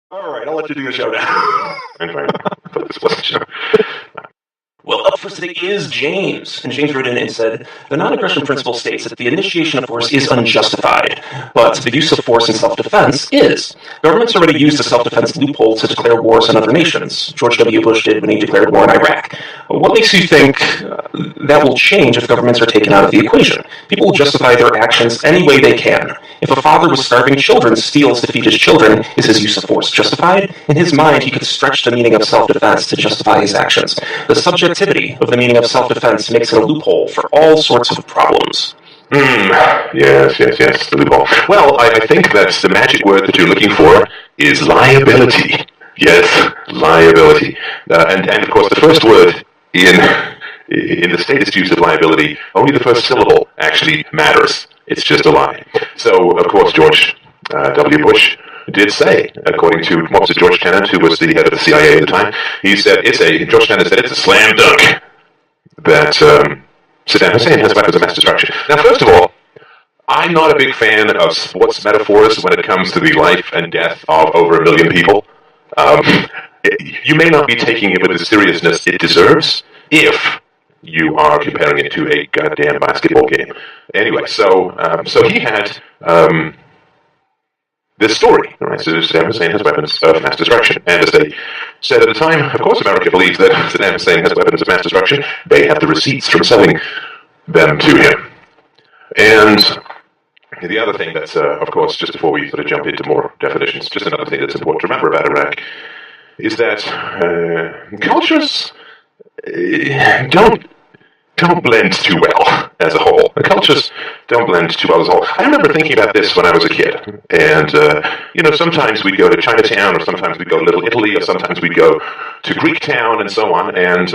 All right, I'll let you do your show now. I'm fine. I thought this was a show. Well, up first today is James, and James wrote in and said, the non-aggression principle states that the initiation of force is unjustified, but the use of force in self-defense is. Governments already use the self-defense loophole to declare wars on other nations. George W. Bush did when he declared war in Iraq. What makes you think that will change if governments are taken out of the equation? People will justify their actions any way they can. If a father with starving children steals to feed his children, is his use of force justified? In his mind, he could stretch the meaning of self-defense to justify his actions. The subjectivity of the meaning of self-defense makes it a loophole for all sorts of problems. Yes, the loophole. Well, I think that the magic word that you're looking for is liability. Yes, liability. And of course, the first word in the statist use of liability, only the first syllable actually matters. It's just a lie. So, of course, George W. Bush did say, according to, what was it, George Tenet, who was the head of the CIA at the time, George Tenet said it's a slam dunk that Saddam Hussein has weapons of mass destruction. Now, first of all, I'm not a big fan of sports metaphors when it comes to the life and death of over 1 million people. You may not be taking it with the seriousness it deserves if you are comparing it to a goddamn basketball game. Anyway, so he had this story. Right? So Saddam Hussein has weapons of mass destruction. And as they said at the time, of course America believes that Saddam Hussein has weapons of mass destruction. They have the receipts from selling them to him. And the other thing that's, of course, just before we sort of jump into more definitions, just another thing that's important to remember about Iraq is that cultures don't blend too well as a whole. The cultures don't blend too well as a whole. I remember thinking about this when I was a kid. And, sometimes we'd go to Chinatown, or sometimes we'd go to Little Italy, or sometimes we'd go to Greek Town, and so on. And,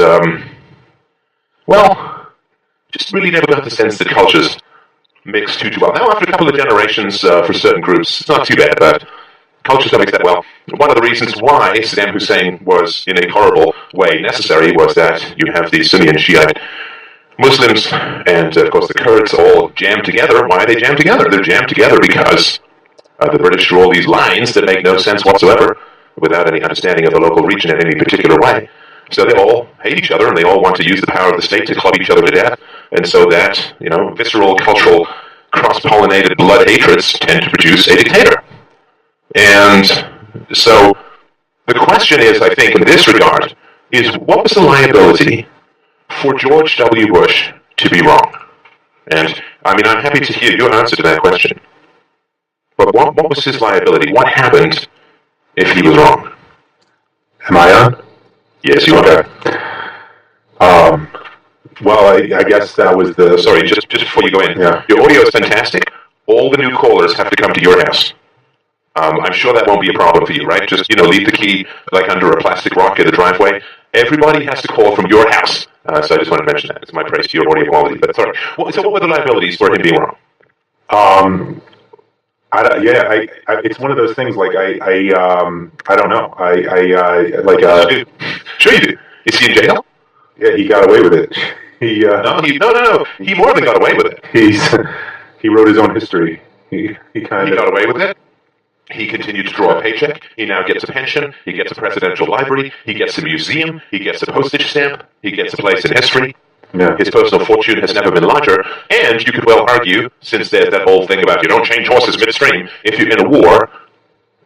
just really never got the sense that cultures mix too well. Now, after a couple of generations for certain groups, it's not too bad, but cultures don't mix that well. One of the reasons why Saddam Hussein was, in a horrible way, necessary was that you have the Sunni and Shiite Muslims and, of course, the Kurds all jammed together. Why are they jammed together? They're jammed together because the British drew all these lines that make no sense whatsoever without any understanding of the local region in any particular way. So they all hate each other, and they all want to use the power of the state to club each other to death. And so that, visceral, cultural, cross-pollinated blood hatreds tend to produce a dictator. And so the question is, I think, in this regard, is what was the liability for George W. Bush to be wrong? And, I'm happy to hear your answer to that question. But what was his liability? What happened if he was wrong? Am I on? Yes, you are. Well, I guess that was the... Sorry, just before you go in. Yeah. Your audio is fantastic. All the new callers have to come to your house. I'm sure that won't be a problem for you, right? Just, leave the key, like, under a plastic rock in the driveway. Everybody has to call from your house. So I just wanted to mention that. It's my praise to your audio quality. But sorry. So what were the liabilities for him being wrong? It's one of those things. Like I don't know. Sure you do. Is he in jail? Yeah, he got away with it. No. He more than got away with it. He wrote his own history. He got away with it. He continued to draw a paycheck. He now gets a pension. He gets a presidential library. He gets a museum. He gets a postage stamp. He gets a place in history. Yeah. His personal fortune has never been larger. And you could well argue, since there's that whole thing about you don't change horses midstream, if you're in a war,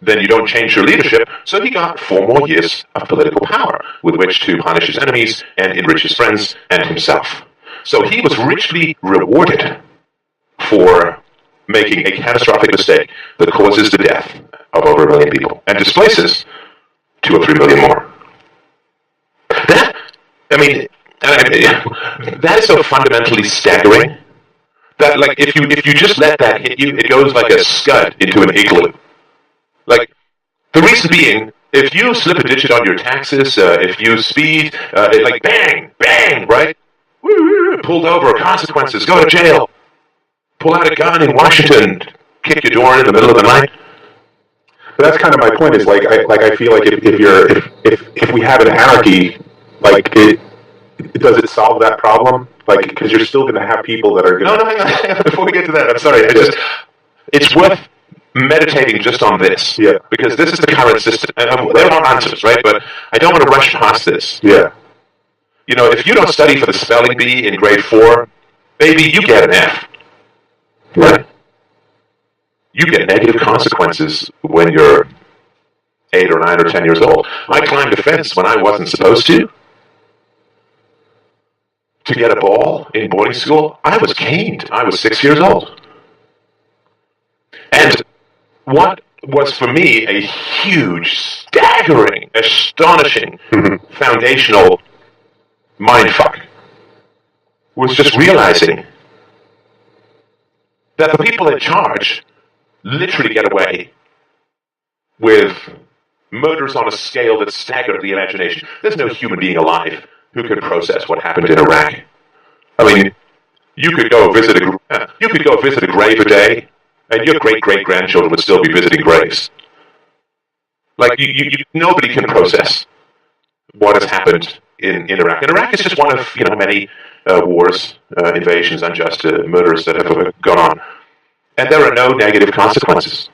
then you don't change your leadership. So he got 4 more years of political power with which to punish his enemies and enrich his friends and himself. So he was richly rewarded for making a catastrophic mistake that causes the death of over 1 million people and displaces 2 or 3 million more. That is so fundamentally staggering that, like, if you just let that hit you, it goes like a scud into an igloo. Like, the reason being, if you slip a digit on your taxes, if you speed, like, bang, bang, right? Pulled over, consequences, go to jail. Pull out a gun in Washington, kick your door in the middle of the night. But that's kind of my point. Is I feel like if we have an anarchy, like does it solve that problem? Like, because you're still going to have people that are going. No. Hang on. Before we get to that, I'm sorry. It's worth meditating just on this. Yeah. Because this is the current system. And there are answers, right? But I don't want to rush past this. Yeah. You know, if you don't study for the spelling bee in grade 4, baby, you get an F. Right? You get negative consequences when you're 8 or 9 or 10 years old. I climbed a fence when I wasn't supposed to get a ball in boarding school. I was caned. I was 6 years old. And what was for me a huge, staggering, astonishing, foundational mindfuck was just realizing that the people in charge literally get away with murders on a scale that staggered the imagination. There's no human being alive who could process what happened in Iraq. I mean, you could go visit a grave a day, and your great-great-grandchildren would still be visiting graves. Like, nobody can process what has happened in Iraq. And Iraq is just one of many wars, invasions, unjust murders that have gone on. And there are no negative consequences.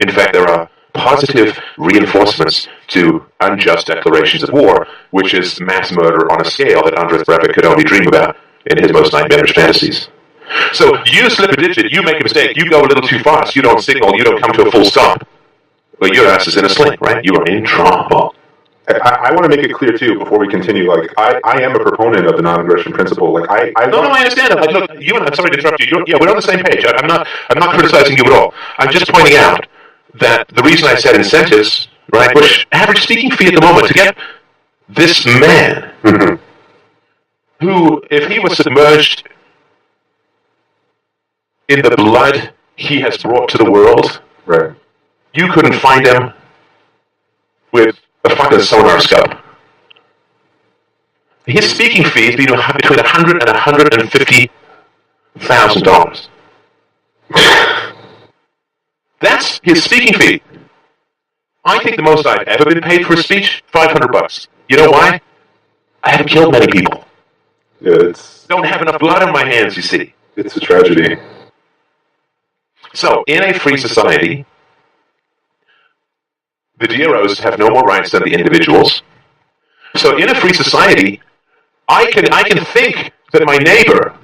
In fact, there are positive reinforcements to unjust declarations of war, which is mass murder on a scale that Andres Breivik could only dream about in his most nightmarish fantasies. So you slip a digit, you make a mistake, you go a little too fast, you don't signal, you don't come to a full stop. Well, your ass is in a sling, right? You are in trouble. I want to make it clear too before we continue. Like, I am a proponent of the non-aggression principle. Like, I understand that. Look, you and I'm sorry to interrupt you. We're on the same page. I'm not criticizing you at all. I'm just pointing out that the reason I said incentives, right, which average speaking fee at the moment to get this man, who, if he was submerged in the blood he has brought to the world, right, you couldn't find him with a fucking sonar scope. His speaking fee is between $100,000 and $150,000. That's his speaking fee. I think the most I've ever been paid for a speech, $500. You know why? I haven't killed many people. Yeah, don't have enough blood on my hands, you see. It's a tragedy. So, in a free society, the DROs have no more rights than the individuals. So, in a free society, I can think that my neighbor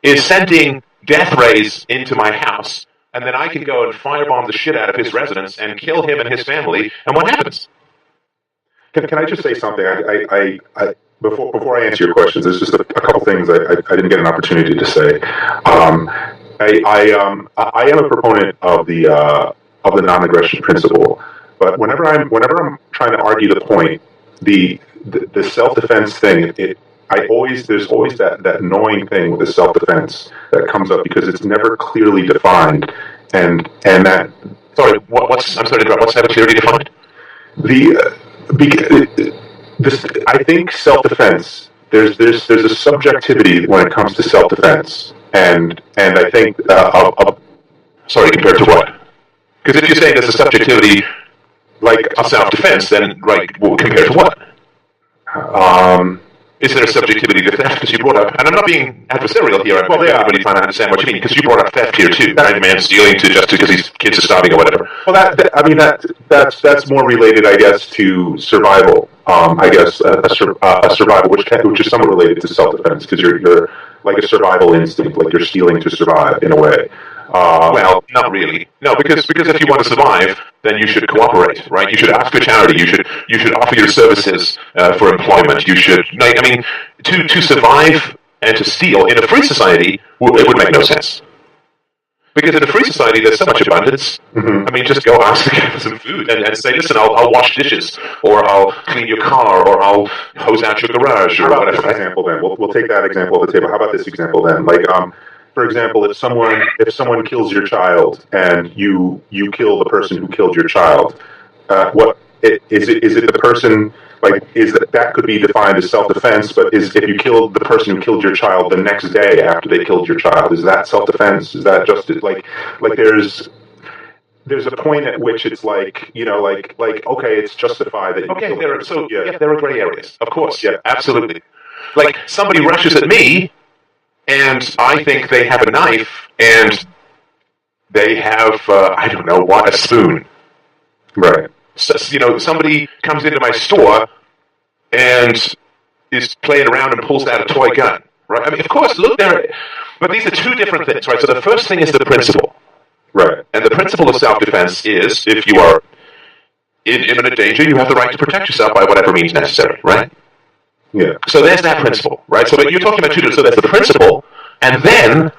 is sending death rays into my house, and then I can go and firebomb the shit out of his residence and kill him and his family, and what happens? Can I just say something? Before I answer your questions, there's just a couple things I didn't get an opportunity to say. I am a proponent of the non-aggression principle, but whenever I'm trying to argue the point, the self-defense thing, there's always that annoying thing with the self-defense that comes up because it's never clearly defined, and that. Sorry, I'm sorry to interrupt. What's never clearly defined? I think self-defense. There's a subjectivity when it comes to self-defense, and I think sorry, compared to what? Because if you're saying there's a subjectivity like self-defense, then compared to what? Is there a subjectivity to theft? Because you brought up, and I'm not being adversarial here. Well, everybody trying to understand what you mean, because you brought up theft here too, right? A man stealing just because his kids are starving or whatever. Well, that's more related, I guess, to survival. I guess a survival, which is somewhat related to self-defense, because you're like a survival instinct, like you're stealing to survive in a way. Well, not really. No, because if you want to survive, then you should cooperate, right? You should ask for charity. You should offer your services for employment. You should, to survive and to steal in a free society, it would make no sense. Because in a free society, there's so much abundance. Mm-hmm. I mean, just go ask the guy for some food and say, listen, I'll wash dishes, or I'll clean your car, or I'll hose out your garage, or whatever. This example, then we'll take that example off the table. How about this example then? Like, for example, if someone kills your child and you kill the person who killed your child, is it the person? Like, that could be defined as self-defense, but if you killed the person who killed your child the next day after they killed your child, is that self-defense? Is that just like there's a point at which it's like, okay, it's justified that you okay, kill there are gray areas, of course, yeah, absolutely. Like, somebody rushes at me, and I think they have a knife, and they have, I don't know what, a spoon. Right. So, somebody comes into my store and is playing around and pulls out a toy gun, right? I mean, of course, look there, but these are two different things, right? So the first thing is the principle. Right. And the principle of self-defense is if you are in imminent danger, you have the right to protect yourself by whatever means necessary, right? Yeah. So there's that principle, right? So you're talking about two different, so there's the principle, and then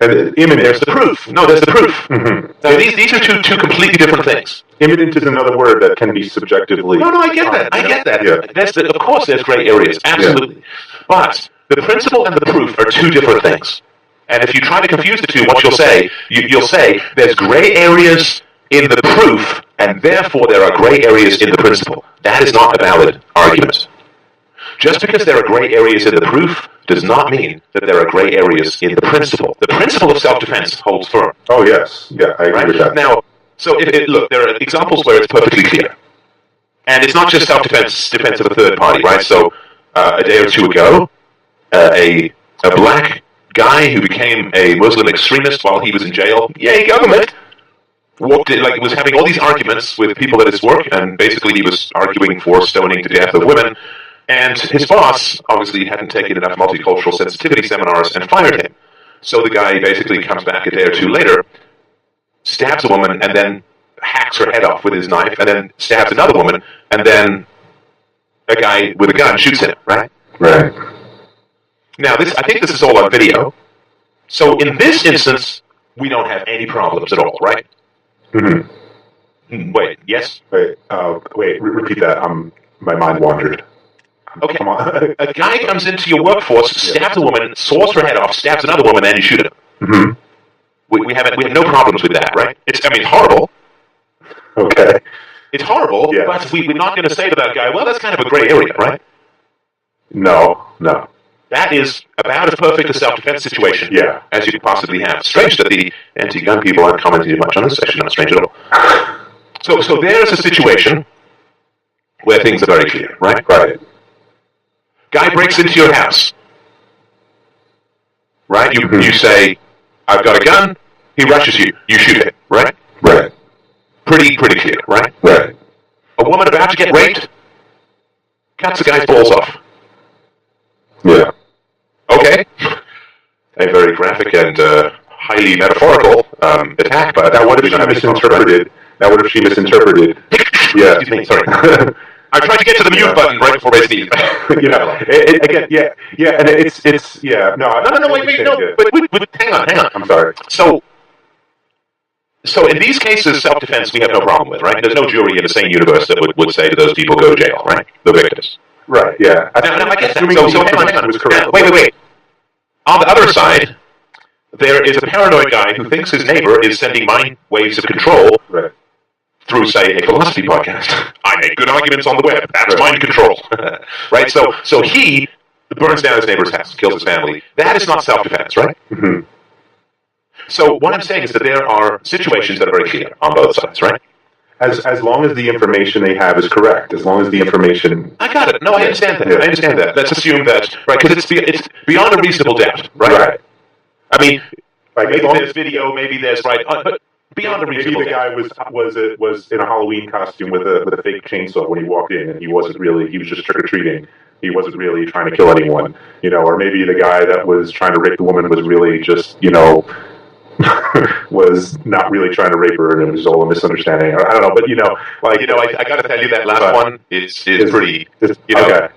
there's the proof. No, there's the proof. Mm-hmm. Now, these are two completely different things. Imminent is another word that can be subjectively. No, I get that. I get that. Yeah. Of course, there's gray areas, absolutely. Yeah. But the principle and the proof are two different things. And if you try to confuse the two, what you'll say there's gray areas in the proof, and therefore there are gray areas in the principle. That is not a valid argument. Just because there are gray areas in the proof does not mean that there are gray areas in the principle. The principle of self-defense holds firm. Oh, yes. Yeah, I agree with that. Now, so look, there are examples where it's perfectly clear. And it's not just self-defense, defense of a third party, right? So a day or two ago, a black guy who became a Muslim extremist while he was in jail, yay, government, walked in, was having all these arguments with people at his work, and basically he was arguing for stoning to death of women. And his boss obviously hadn't taken enough multicultural sensitivity seminars and fired him. So the guy basically comes back a day or two later, stabs a woman, and then hacks her head off with his knife, and then stabs another woman, and then a guy with a gun shoots him, right? Right. Now, I think this is all on video. So in this instance, we don't have any problems at all, right? Mm-hmm. Wait, yes? Wait, repeat that. My mind wandered. Okay. Come on. A guy comes into your workforce, stabs a woman, saws her head off, stabs another woman, then you shoot him. Mm-hmm. We have no problems with that, right? It's horrible. Okay. It's horrible, but we're not going to say to that guy, well, that's kind of a gray area, right? No. That is about as perfect a self-defense situation as you could possibly have. Strange that the anti-gun people aren't commenting much on this session. Not strange at all. So there's a situation where things are very clear, right? Right. Guy breaks into your house, right? You say, I've got a gun. He rushes you. You shoot him, right? Right. Pretty clear, right? Right. A woman about to get raped cuts the guy's balls off. Yeah. Okay. A very graphic and highly metaphorical attack, but now what if she misinterpreted? Yeah. Excuse me, sorry. I tried to get to the mute button right before I sneezed. And it's No, wait, but hang on. I'm sorry. So in these cases, self-defense we have no problem with, right? There's no jury in the sane universe that would say to those people, go to jail, right? The victims. Right, yeah. Now, I get that. So hang on. Now, wait. On the other side, there is a paranoid guy who thinks his neighbor is sending mind waves of control through, say, a philosophy podcast. I make good arguments on the web. That's mind control. Right? So he burns down his neighbor's house, kills his family. That is not self-defense, right? Mm-hmm. So what I'm saying is that there are situations that are very clear on both sides, right? As long as the information they have is correct, as long as the information... I got it. No, I understand that. I understand that. Let's assume that, right, because it's beyond a reasonable doubt, right? I mean, maybe there's video, maybe there's, but beyond a reasonable doubt. Maybe the guy was in a Halloween costume with a fake chainsaw when he walked in, and he was just trick-or-treating. He wasn't really trying to kill anyone, or maybe the guy that was trying to rape the woman was really just, was not really trying to rape her, and it was all a misunderstanding. I don't know, but I got to tell you that last one is pretty. Okay.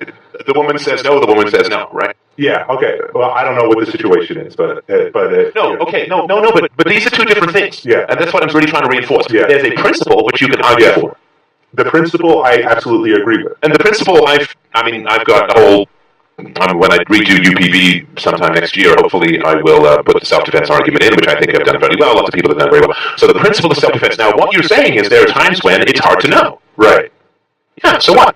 The woman says no. The woman says no. Right? Yeah. Okay. Well, I don't know what the situation is, but But these are two different things. Yeah. And that's what I'm really trying to reinforce. Yeah. There's a principle which you can argue for. The principle, I absolutely agree with. And the principle, I've got a whole. When I redo UPV sometime next year, hopefully I will put the self-defense argument in, which I think I've done very well. Lots of people have done very well. So the principle of self-defense. Now, what you're saying is there are times when it's hard to know. Right. Yeah, so what?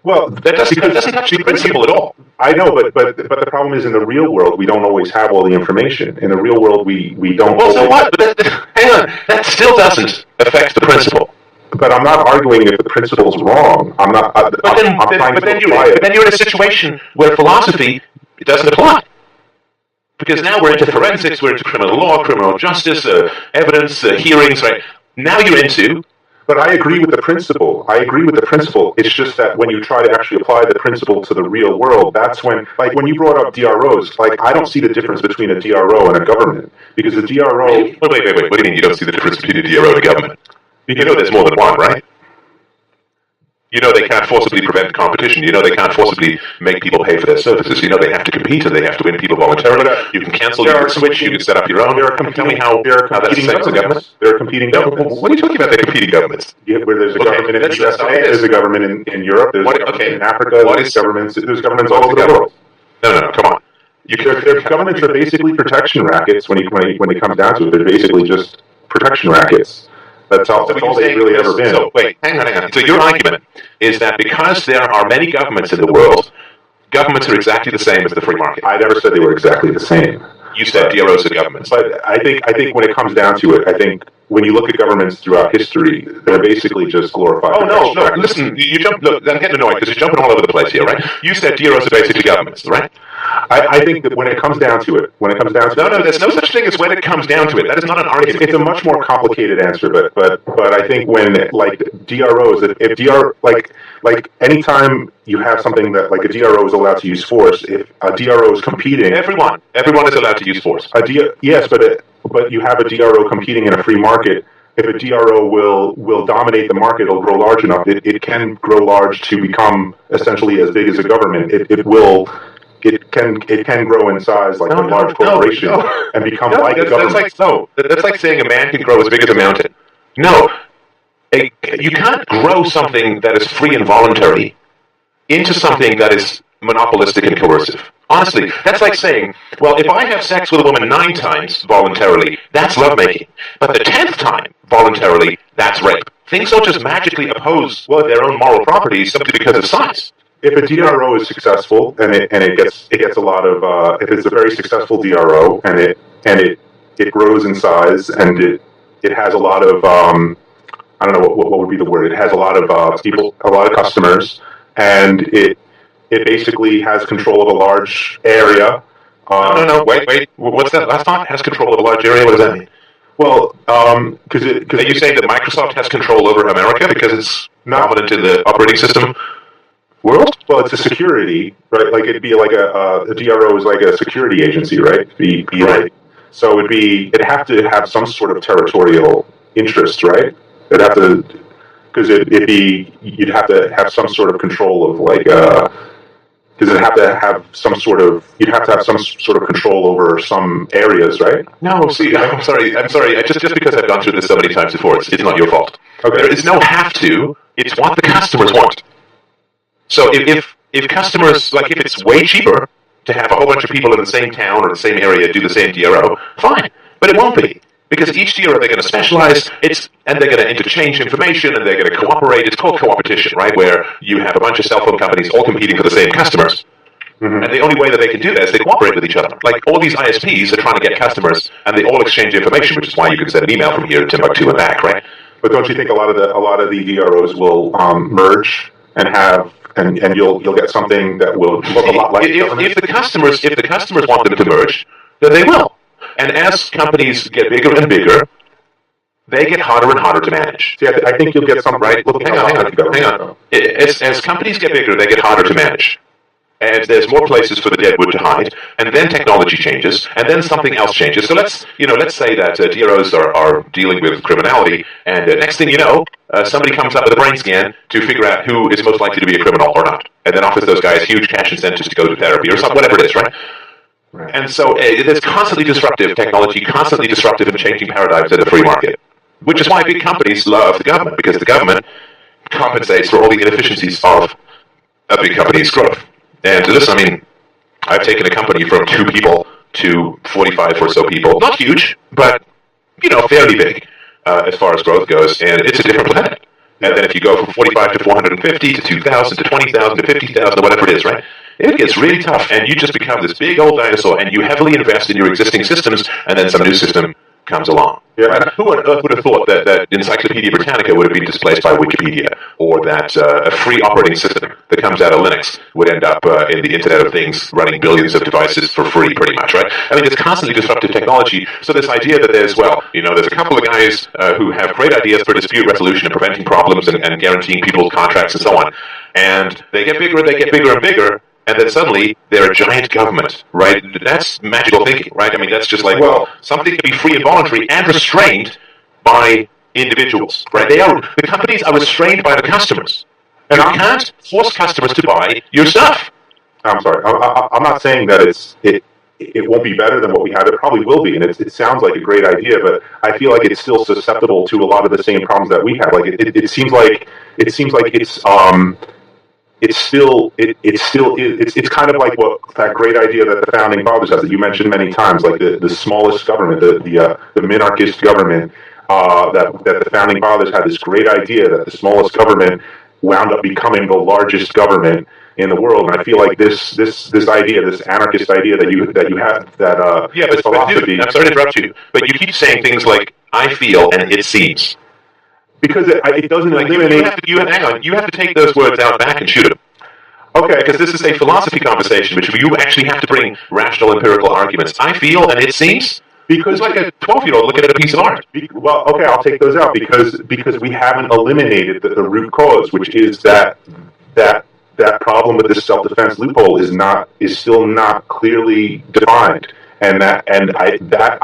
Well, that doesn't touch the principle at all. I know, but the problem is in the real world, we don't always have all the information. In the real world, we don't... Well, so what? Hang on. That still doesn't affect the principle. But I'm not arguing if the principle's wrong. I'm not. But then you're in a situation where philosophy doesn't apply. Because now we're into forensics, we're into criminal law, criminal justice, evidence, hearings, right? Now you're into... But I agree with the principle. It's just that when you try to actually apply the principle to the real world, that's when, like when you brought up DROs, like I don't see the difference between a DRO and a government. Because the DRO... Wait. What do you mean you don't see the difference between a DRO and a government? You know there's more than one, right? You know they can't forcibly prevent competition. You know they can't forcibly make people pay for their services. You know they have to compete and they have to win people voluntarily. You can cancel, you can switch, you can set up your own. Tell me how that's the same as a government. There are competing governments. What are you talking about, the competing governments? Yeah, where there's a government in the USA, there's a government in Europe, there's a government in Africa, there's governments all over the world. No, come on. Their governments are basically protection rackets when it comes down to it. They're basically just protection rackets. That's all they've really ever been. So, wait, hang on. So your argument is that because there are many governments in the world, governments are exactly the same as the free market. I never said they were exactly the same. You said DROs are governments. But I think when it comes down to it, I think when you look at governments throughout history, they're basically just glorified. Oh, no, listen, you jump, look, I'm getting annoyed because you're jumping all over the place here, right? You said DROs are basically governments, right? I think that when it comes down to it, No, there's no such thing as when it comes down to it. That is not an argument. It's a much more complicated answer, but I think when like DROs, if DR like anytime you have something that like a DRO is allowed to use force, if a DRO is competing, everyone is allowed to use force. Yes, but you have a DRO competing in a free market. If a DRO will dominate the market, it'll grow large enough. It can grow large to become essentially as big as a government. It can grow in size like a large corporation and become like a government. That's like saying a man can grow as big as a mountain. No, you can't grow something that is free and voluntary into something that is monopolistic and coercive. Honestly, that's like saying, well, if I have sex with a woman 9 times voluntarily, that's lovemaking. But the 10th time voluntarily, that's rape. Things don't just magically oppose their own moral properties simply because of size. If a DRO is successful and it gets a lot of if it's a very successful DRO and it grows in size and it has a lot of I don't know what would be the word. It has a lot of people, a lot of customers, and it basically has control of a large area. No, wait. What's that last thought? Has control of a large area? What does that mean? Well, because are you saying that Microsoft has control over America because it's dominant in the operating system world? Well, it's a security, right? Like it'd be like a DRO is like a security agency, right? Right. Like, so it'd have to have some sort of territorial interest, right? It'd have to, because you'd have to have some sort of control of like, because you'd have to have some sort of control over some areas, right? No, see, I'm sorry. Just because I've gone through this so many times before, it's not your fault. Okay. There is no have to. It's what the customers want. So if customers, like if it's way cheaper to have a whole bunch of people in the same town or the same area do the same DRO, fine. But it won't be. Because each DRO they're going to specialize, and they're going to interchange information, and they're going to cooperate. It's called co-opetition, right? Where you have a bunch of cell phone companies all competing for the same customers. Mm-hmm. And the only way that they can do that is they cooperate with each other. Like all these ISPs are trying to get customers, and they all exchange information, which is why you can send an email from here to Timbuktu and back, right? But don't you think a lot of the DROs will merge and have and you'll get something that will look a lot like if the customers want them to merge, then they will. And as companies get bigger and bigger, they get harder and harder to manage. See, I think you'll get some right. Hang on. As companies get bigger, they get harder to manage. And there's more places for the dead wood to hide, and then technology changes, and then something else changes. So let's say that DROs are dealing with criminality, and next thing you know, somebody comes up with a brain scan to figure out who is most likely to be a criminal or not, and then offers those guys huge cash incentives to go to therapy or something, whatever it is, right? Right. And so there's constantly disruptive technology, constantly disruptive and changing paradigms in the free market, which is why big companies love the government, because the government compensates for all the inefficiencies of a big company's growth. And listen, I mean, I've taken a company from 2 people to 45 or so people. Not huge, but, fairly big as far as growth goes, and it's a different planet. And then if you go from 45 to 450 to 2,000 to 20,000 to 50,000 or whatever it is, right? It gets really tough, and you just become this big old dinosaur, and you heavily invest in your existing systems, and then some new system comes along. Yeah. Right? Who on earth would have thought that Encyclopedia Britannica would have been displaced by Wikipedia, or that a free operating system that comes out of Linux would end up in the Internet of Things, running billions of devices for free, pretty much, right? I mean, there's constantly disruptive technology. So this idea that there's a couple of guys who have great ideas for dispute resolution and preventing problems and guaranteeing people's contracts and so on, and they get bigger and they get bigger and bigger. And then suddenly they're a giant government, right? That's magical thinking, right? I mean, that's just like, well, something can be free and voluntary and restrained by individuals, right? The companies are restrained by the customers. And you can't force customers to buy your stuff. I'm sorry. I'm not saying that it won't be better than what we have. It probably will be, and it sounds like a great idea. But I feel like it's still susceptible to a lot of the same problems that we have. Like it seems like it's kind of like what that great idea that the founding fathers had that you mentioned many times, like the smallest government, the minarchist government. That the founding fathers had this great idea that the smallest government wound up becoming the largest government in the world, and I feel like this idea, this anarchist idea that you have, that but philosophy. Dude, I'm sorry to interrupt you, but you keep saying things like "I feel" and "it seems." Because it doesn't eliminate. Hang on. You have to take those words out back and shoot them. Okay, Because this is a philosophy conversation, which you actually have to bring rational, empirical arguments. I feel and it seems. because It's like a 12-year-old looking at a piece of art. well, okay, I'll take those out because we haven't eliminated the root cause, which is that problem with this self-defense loophole is still not clearly defined, and I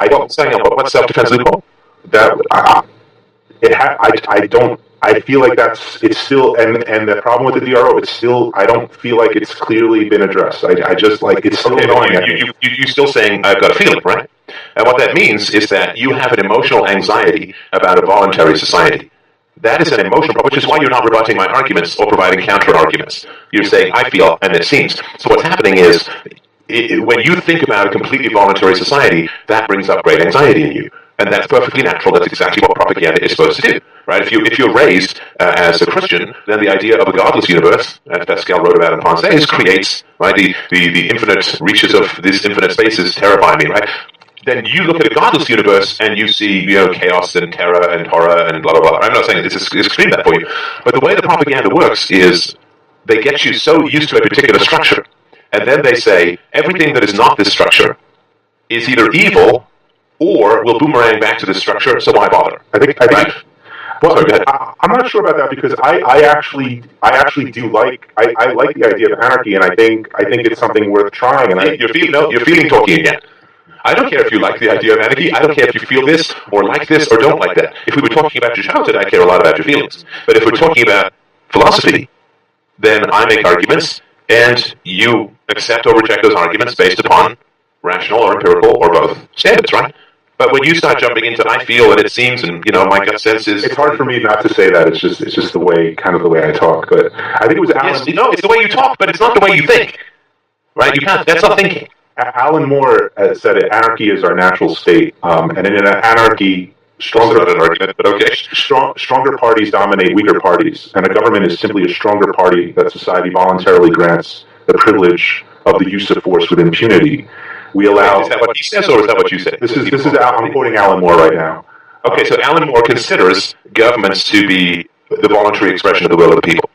don't What's self-defense loophole? I feel like it's still, and the problem with the DRO, it's still, I don't feel like it's clearly been addressed. I just like, it's still annoying. You're still saying, I've got a feeling, right? And what that means is that you have an emotional anxiety about a voluntary society. That is an emotional problem, which is why you're not rebutting my arguments or providing counter-arguments. You're saying, I feel, and it seems. So what's happening is, when you think about a completely voluntary society, that brings up great anxiety in you. And that's perfectly natural. That's exactly what propaganda is supposed to do, right? If you're raised as a Christian, then the idea of a godless universe, as Pascal wrote about in Pensées, creates, right, the infinite reaches of these infinite spaces terrify me, right? Then you look at a godless universe and you see, chaos and terror and horror and blah, blah, blah. I'm not saying this is extreme that for you, but the way the propaganda works is they get you so used to a particular structure, and then they say everything that is not this structure is either evil or will boomerang back to this structure, so why bother? I think. Well, Sorry, I'm not sure about that because I actually do like I like the idea of anarchy, and I think it's something worth trying. And you're feeling talking again. I don't care if you like the idea of anarchy. I don't care if you feel this or like this or don't like that. If we were talking about your childhood, I care a lot about your feelings. But if we're talking about philosophy, then I make arguments, and you accept or reject those arguments based upon rational or empirical or both standards, right? But when you start jumping into I feel and it seems and my gut sense is, it's hard for me not to say that. It's just the way I talk. But I think it was Alan. Yes, it's the way you talk, but it's not the way you think, right? You can't. That's not thinking. Alan Moore said it. Anarchy is our natural state, and in an anarchy, stronger parties dominate weaker parties, and a government is simply a stronger party that society voluntarily grants the privilege of the use of force with impunity. We allow. Is that what he says, or is that what you say? This is. I'm quoting Alan Moore right now. Okay, so Alan Moore considers governments to be the voluntary expression of the will of the people.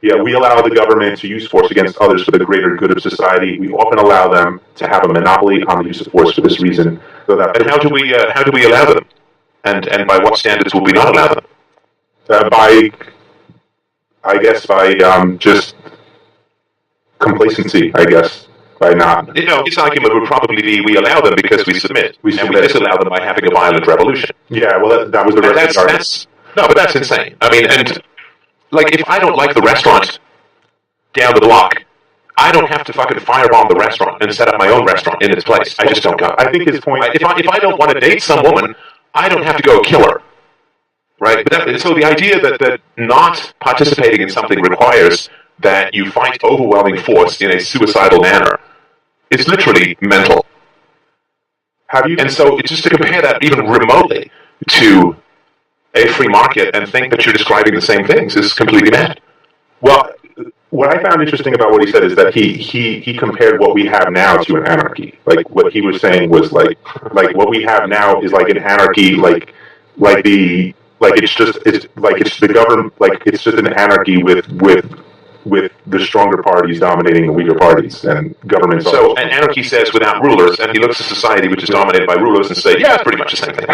Yeah, we allow the government to use force against others for the greater good of society. We often allow them to have a monopoly on the use of force for this reason. So that and how do we allow them? And by what standards will we not allow them? By just complacency, I guess. By not. His argument would probably be we allow them because we submit. And we disallow them by having a violent revolution. Yeah, well, that was the rest of the argument. No, but that's insane. I mean, and like, if I don't like the restaurant down the block, I don't have to fucking firebomb the restaurant and set up my own restaurant in its place. I just don't go. I think his point... If I don't want to date some woman, I don't have to go kill her. Right? So the idea that not participating in something requires that you fight overwhelming force in a suicidal manner is literally mental. And so just to compare that even remotely to a free market and think that you're describing the same things is completely mad. Well, what I found interesting about what he said is that he compared what we have now to an anarchy. Like what he was saying was like what we have now is like an anarchy, like it's the government, like it's just an anarchy with the stronger parties dominating the weaker parties and governments. So an anarchy says without rulers, and he looks at society which is dominated by rulers and say, yeah, it's pretty much the same thing.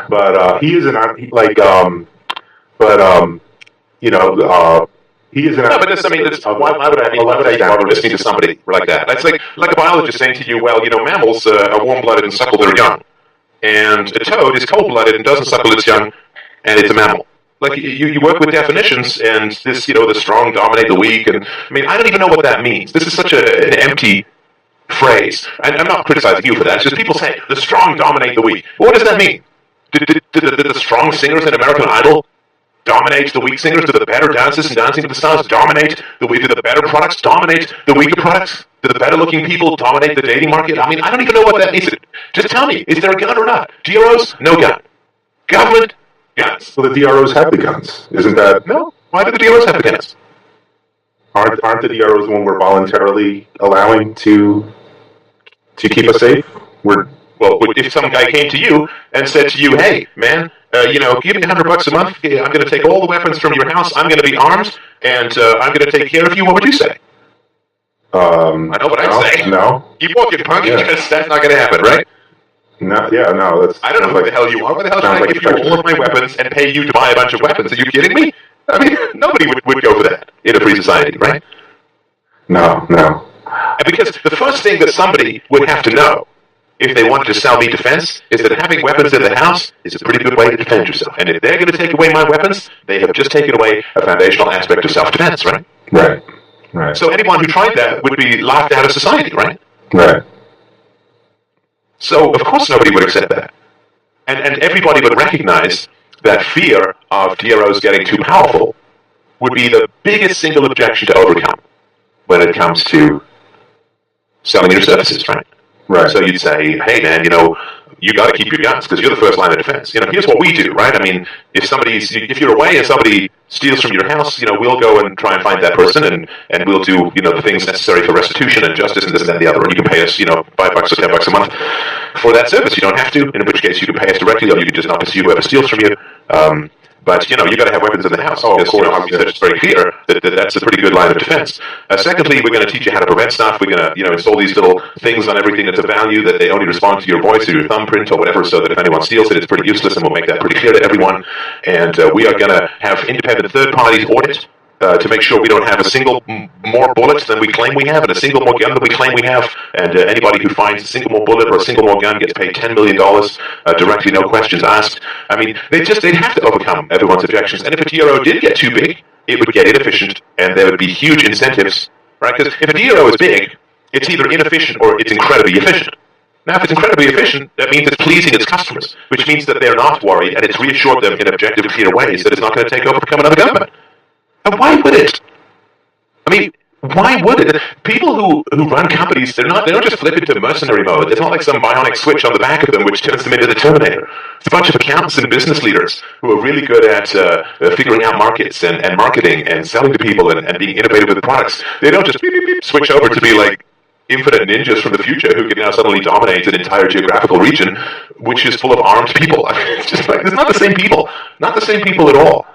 But he is an he is an. No, but that's, I mean, why would I bother listening to somebody like that? That's like a biologist saying to you, well, mammals are warm-blooded and suckle their young, and a toad is cold-blooded and doesn't suckle its young, and it's a mammal. Like, you work with definitions, and this, the strong dominate the weak, and, I mean, I don't even know what that means. This is such an empty phrase. I'm not criticizing you for that. It's just people say, the strong dominate the weak. Well, what does that mean? Did the strong singers in American Idol dominate the weak singers? Do the better dancers in Dancing with the Stars dominate the weak? Do the better products dominate the weaker products? Do the better-looking people dominate the dating market? I mean, I don't even know what that means. Just tell me, is there a gun or not? DROs? No gun. Government? Guns. Well, the DROs have the guns, isn't that? No. Why do the DROs have the guns? Aren't the DROs the one we're voluntarily allowing to keep us safe? Well, if some guy came to you and said to you, "Hey, man, give me $100 a month. I'm going to take all the weapons from your house. I'm going to be armed, and I'm going to take care of you," what would you say? I know what I'd say. No. Keep walking, punk. Yeah. That's not going to happen, right? No. Yeah. No. That's. I don't know who the hell you are. Why the hell should I give you all of my weapons and pay you to buy a bunch of weapons? Are you kidding me? I mean, nobody would go for that in a free society, right? No. And because the first thing that somebody would have to know if they wanted to sell me defense is that having weapons in the house is a pretty good way to defend yourself. And if they're going to take away my weapons, they have just taken away a foundational aspect of self-defense, right? Right. So anyone who tried that would be laughed out of society, right? Right. So, of course, nobody would accept that. And everybody would recognize that fear of DROs getting too powerful would be the biggest single objection to overcome when it comes to selling your services, right? Right. So you'd say, hey, man, you got to keep your guns because you're the first line of defense. Here's what we do, right? I mean, if you're away and somebody steals from your house, we'll go and try and find that person and we'll do, the things necessary for restitution and justice and this and that and the other. And you can pay us, $5 or $10 a month for that service. You don't have to, in which case you can pay us directly or you can just not pursue whoever steals from you. But, you got to have weapons in the house. Oh, because, our research is very clear that that's a pretty good line of defense. Secondly, we're going to teach you how to prevent stuff. We're going to, install these little things on everything that's of value that they only respond to your voice or your thumbprint or whatever, so that if anyone steals it, it's pretty useless, and we'll make that pretty clear to everyone. And we are going to have independent third parties audit to make sure we don't have a single more bullets than we claim we have and a single more gun than we claim we have. And anybody who finds a single more bullet or a single more gun gets paid $10 million directly, no questions asked. I mean, they'd have to overcome everyone's objections. And if a DRO did get too big, it would get inefficient and there would be huge incentives, right? Because if a DRO is big, it's either inefficient or it's incredibly efficient. Now, if it's incredibly efficient, that means it's pleasing its customers, which means that they're not worried and it's reassured them in objective, clear ways that it's not going to take over and become another government. And why would it? I mean, why would it? People who run companies, they don't just flip into mercenary mode. It's not like some bionic switch on the back of them which turns them into the Terminator. It's a bunch of accountants and business leaders who are really good at figuring out markets and marketing and selling to people and being innovative with products. They don't just switch over to be like infinite ninjas from the future who can now suddenly dominate an entire geographical region which is full of armed people. I mean, it's just like, it's not the same people. Not the same people at all.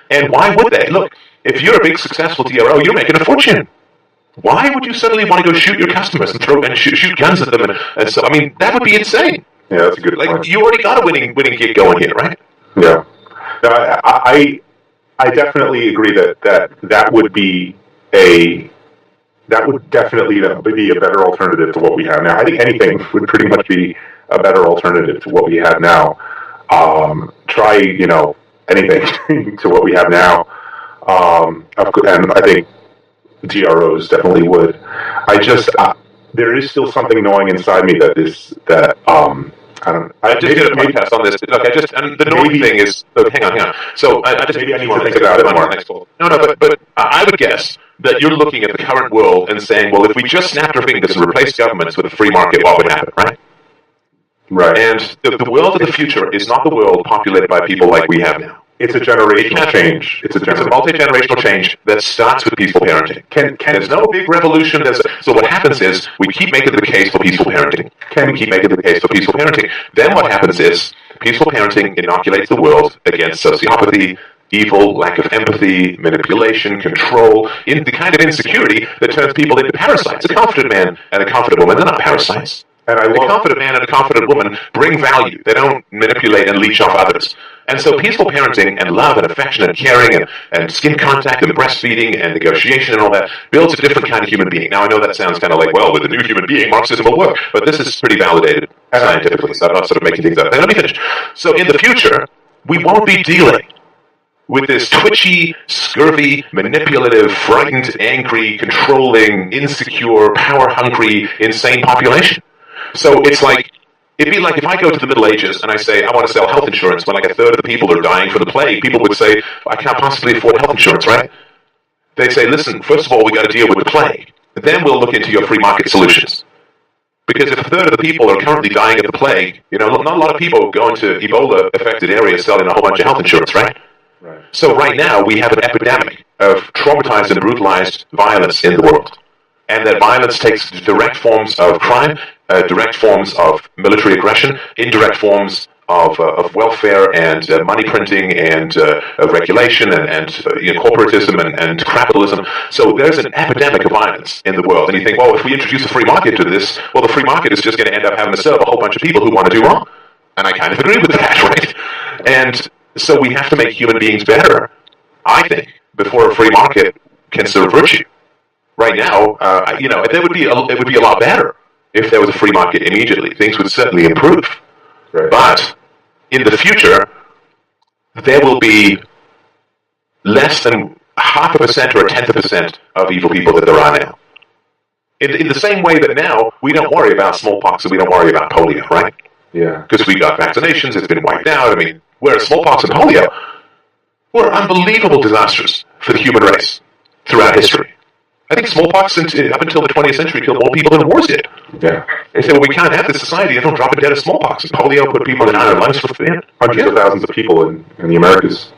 And why would they? Look, if you're a big successful DRO, you're making a fortune. Why would you suddenly want to go shoot your customers and shoot guns at them? And so, I mean, that would be insane. Yeah, that's a good point. You already got a winning gig going here, right? Yeah. I definitely agree that would be that would definitely be a better alternative to what we have now. I think anything would pretty much be a better alternative to what we have now. Try, anything to what we have now. And I think DROs definitely would. There is still something gnawing inside me I just did a podcast on this. Look, and the gnawing thing is, hang on. So I just maybe I need to think about it more. No, but I would guess that you're looking at the current world and saying, well, if we just snapped our fingers and replaced governments with a free market, what would happen, right? Right. And the world of the future is not the world populated by people like we have now. It's a generational change. It's a multi-generational change that starts with peaceful parenting. There's no big revolution. So what happens is we keep making the case for peaceful parenting. We keep making the case for peaceful parenting. Then what happens is peaceful parenting inoculates the world against sociopathy, evil, lack of empathy, manipulation, control, in the kind of insecurity that turns people into parasites. A confident man and a confident woman, they're not parasites. And a confident man and a confident woman bring value. They don't manipulate and leech off others. And so peaceful parenting and love and affection and caring and skin contact and breastfeeding and negotiation and all that builds a different kind of human being. Now, I know that sounds kind of like, well, with a new human being, Marxism will work. But this is pretty validated scientifically, so I'm not sort of making things up. Let me finish. So in the future, we won't be dealing with this twitchy, scurvy, manipulative, frightened, angry, controlling, insecure, power-hungry, insane population. So it's like, it'd be like if I go to the Middle Ages and I say, I want to sell health insurance when like a third of the people are dying from the plague, people would say, I can't possibly afford health insurance, right? They'd say, listen, first of all, we got to deal with the plague. Then we'll look into your free market solutions. Because if a third of the people are currently dying of the plague, not a lot of people go into Ebola-affected areas selling a whole bunch of health insurance, right? So right now, we have an epidemic of traumatized and brutalized violence in the world. And that violence takes direct forms of crime, direct forms of military aggression, indirect forms of welfare and money printing and regulation and corporatism and capitalism. So there's an epidemic of violence in the world. And you think, well, if we introduce a free market to this, well, the free market is just going to end up having to serve a whole bunch of people who want to do wrong. And I kind of agree with that, right? And so we have to make human beings better, I think, before a free market can serve virtue. Right now, it would be a lot better if there was a free market immediately. Things would certainly improve. Right. But in the future, there will be less than 0.5% or 0.1% of evil people that there are now. In the same way that now we don't worry about smallpox and we don't worry about polio, right? Yeah. Because we got vaccinations, it's been wiped out. I mean, whereas smallpox and polio were unbelievable disasters for the human race throughout history. I think smallpox up until the 20th century killed more people than wars did. Yeah. They said, well, we can't have this society that don't drop a dead of smallpox. And polio put people in iron lungs for hundreds of thousands of people in the Americas.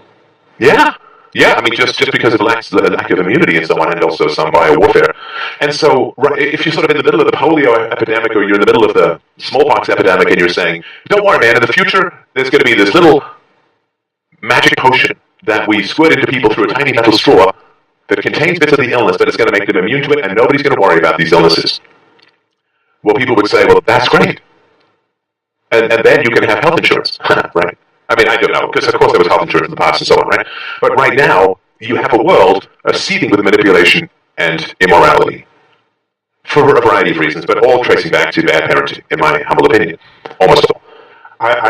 Yeah. Yeah, I mean, just because of the lack of immunity and so on, and also some biowarfare. And so, if you're sort of in the middle of the polio epidemic or you're in the middle of the smallpox epidemic and you're saying, don't worry, man, in the future, there's going to be this little magic potion that we squirt into people through a tiny metal straw that contains bits of the illness, but it's going to make them immune to it, and nobody's going to worry about these illnesses. Well, people would say, well, that's great. And then you can have health insurance, right? I mean, I don't know, because of course there was health insurance in the past and so on, right? But right now, you have a world seething with manipulation and immorality for a variety of reasons, but all tracing back to bad parenting, in my humble opinion. Almost all.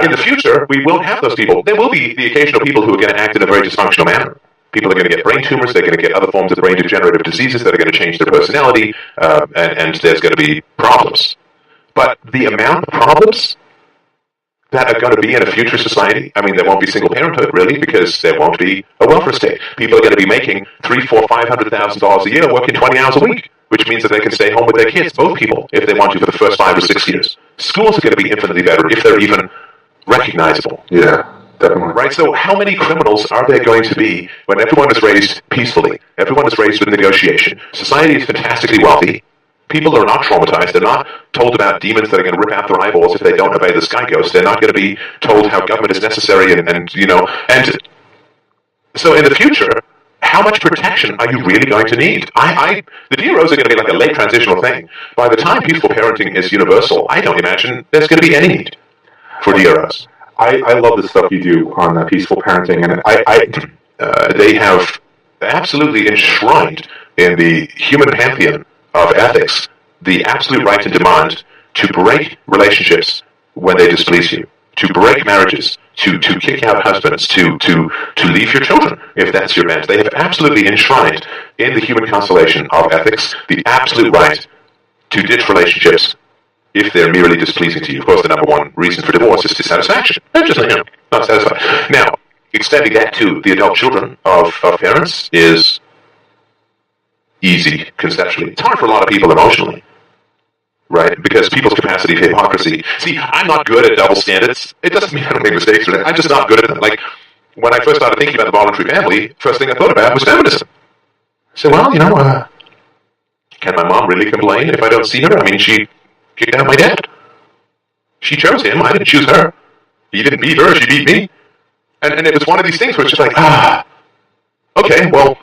In the future, we won't have those people. There will be the occasional people who are going to act in a very dysfunctional manner. People are going to get brain tumors, they're going to get other forms of brain degenerative diseases that are going to change their personality, and there's going to be problems. But the amount of problems that are going to be in a future society, I mean, there won't be single parenthood, really, because there won't be a welfare state. People are going to be making $300,000, $400,000, $500,000 a year, working 20 hours a week, which means that they can stay home with their kids, both people, if they want to, for the first 5 or 6 years. Schools are going to be infinitely better if they're even recognizable. Yeah. Definitely. Right, so how many criminals are there going to be when everyone is raised peacefully? Everyone is raised with negotiation. Society is fantastically wealthy. People are not traumatized. They're not told about demons that are going to rip out their eyeballs if they don't obey the sky ghost. They're not going to be told how government is necessary and so in the future, how much protection are you really going to need? The DROs are going to be like a late transitional thing. By the time peaceful parenting is universal, I don't imagine there's going to be any need for DROs. I love the stuff you do on peaceful parenting, and they have absolutely enshrined in the human pantheon of ethics the absolute right and demand to break relationships when they displease you, to break marriages, to kick out husbands, to leave your children if that's your bent. They have absolutely enshrined in the human constellation of ethics the absolute right to ditch relationships if they're merely displeasing to you. Of course, the number one reason for divorce is dissatisfaction. They're just not satisfied. Now, extending that to the adult children of parents is easy conceptually. It's hard for a lot of people emotionally, right? Because people's capacity for hypocrisy. See, I'm not good at double standards. It doesn't mean I don't make mistakes. I'm just not good at them. Like, when I first started thinking about the voluntary family, first thing I thought about was feminism. I said, well, can my mom really complain if I don't see her? I mean, she kicked out my dad. She chose him. I didn't choose her. He didn't beat her. She beat me. And it was one of these things where it's just like, okay, well,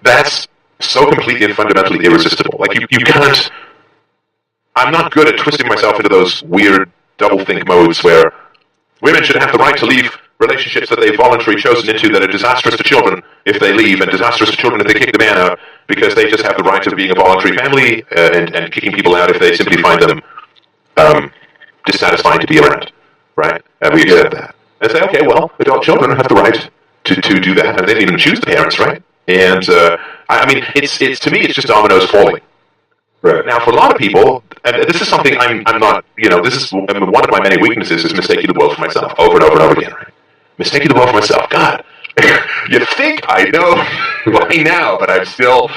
that's so completely and fundamentally irresistible. Like, you can't... I'm not good at twisting myself into those weird double-think modes where women should have the right to leave relationships that they've voluntarily chosen into that are disastrous to children if they leave and disastrous to children if they kick the man out because they just have the right of being a voluntary family and kicking people out if they simply find them dissatisfying to be around, right? And we accept that. And say, okay, well, adult children have the right to do that, and they didn't even choose the parents, right? And I mean, it's to me, it's just dominoes falling. Right. Now, for a lot of people, and this is something I'm not, this is one of my many weaknesses is mistaking the world for myself over and over and over again, right? Mistaking the world for myself. God, you think I know by now, but I'm still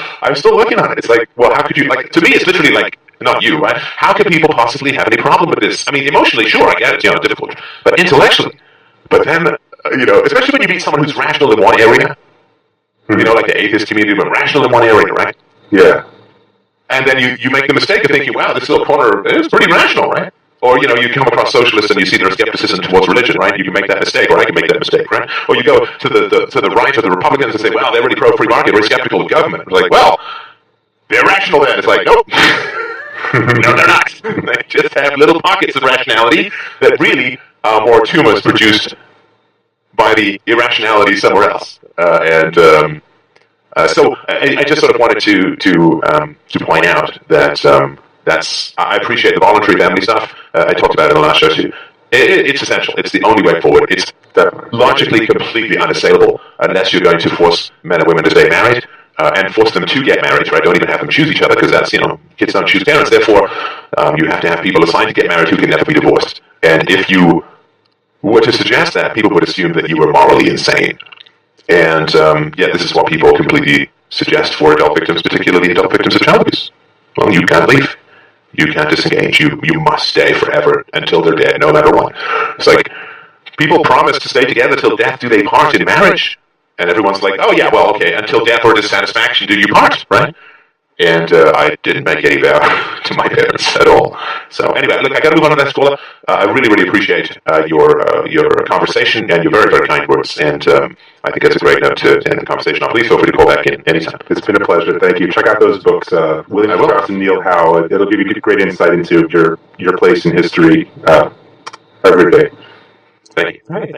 working on it. It's like, well, how could you, like, to me, it's literally like, not you, right? How could people possibly have any problem with this? I mean, emotionally, sure, I get it, difficult, but intellectually, but then, especially when you meet someone who's rational in one area, like the atheist community, but rational in one area, right? Yeah. And then you make the mistake of thinking, wow, this little corner is pretty rational, right? Or, you come across socialists and you see their skepticism towards religion, right? You can make that mistake, or I can make that mistake, right? Or you go to the right of the Republicans and say, well, they're really pro-free market, we're skeptical of government. It's like, well, they're rational then. It's like, nope. No, they're not. They just have little pockets of rationality that really are more tumors produced by the irrationality somewhere else. So I just sort of wanted to point out that I appreciate the voluntary family stuff. I talked about it in the last show too. It's essential. It's the only way forward. It's logically completely unassailable unless you're going to force men and women to stay married and force them to get married. Right? Don't even have them choose each other because that's kids don't choose parents. Therefore, you have to have people assigned to get married who can never be divorced. And if you were to suggest that, people would assume that you were morally insane. And this is what people completely suggest for adult victims, particularly adult victims of child abuse. Well, you can't leave. You can't disengage. You must stay forever until they're dead, no matter what. It's like, people promise to stay together till death do they part in marriage. And everyone's like, oh yeah, well, okay, until death or dissatisfaction do you part, right? And I didn't make any vow to my parents at all. So anyway, look, I got to move on to that, Scola. I really, really appreciate your conversation and your very, very kind words. And I think that's a great note to end the conversation on. Please feel free to call back in anytime. It's been a pleasure. Thank you. Check out those books, William Strauss and Neil Howe. It'll give you great insight into your place in history. Every day. Thank you. All right.